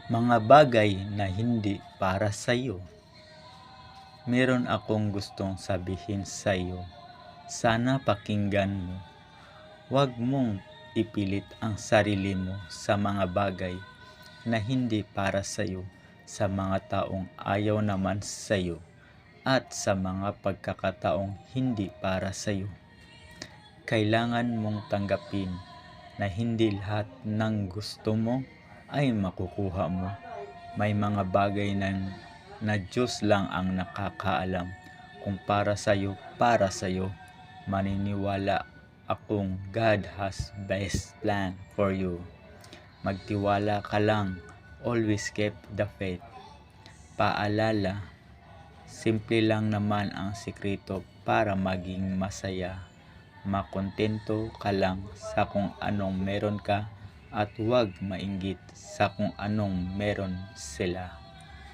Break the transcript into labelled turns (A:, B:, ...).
A: Mga bagay na hindi para sa'yo. Meron akong gustong sabihin sa'yo. Sana pakinggan mo. Huwag mong ipilit ang sarili mo sa mga bagay na hindi para sa'yo, sa mga taong ayaw naman sa'yo, at sa mga pagkakataong hindi para sa'yo. Kailangan mong tanggapin na hindi lahat ng gusto mo ay makukuha mo. May mga bagay na Diyos lang ang nakakaalam kung para sa'yo, para sa'yo. Maniniwala akong God has best plan for you. Magtiwala ka lang, always keep the faith. Paalala, simple lang naman ang sikreto para maging masaya. Makontento ka lang sa kung anong meron ka at huwag mainggit sa kung anong meron sila.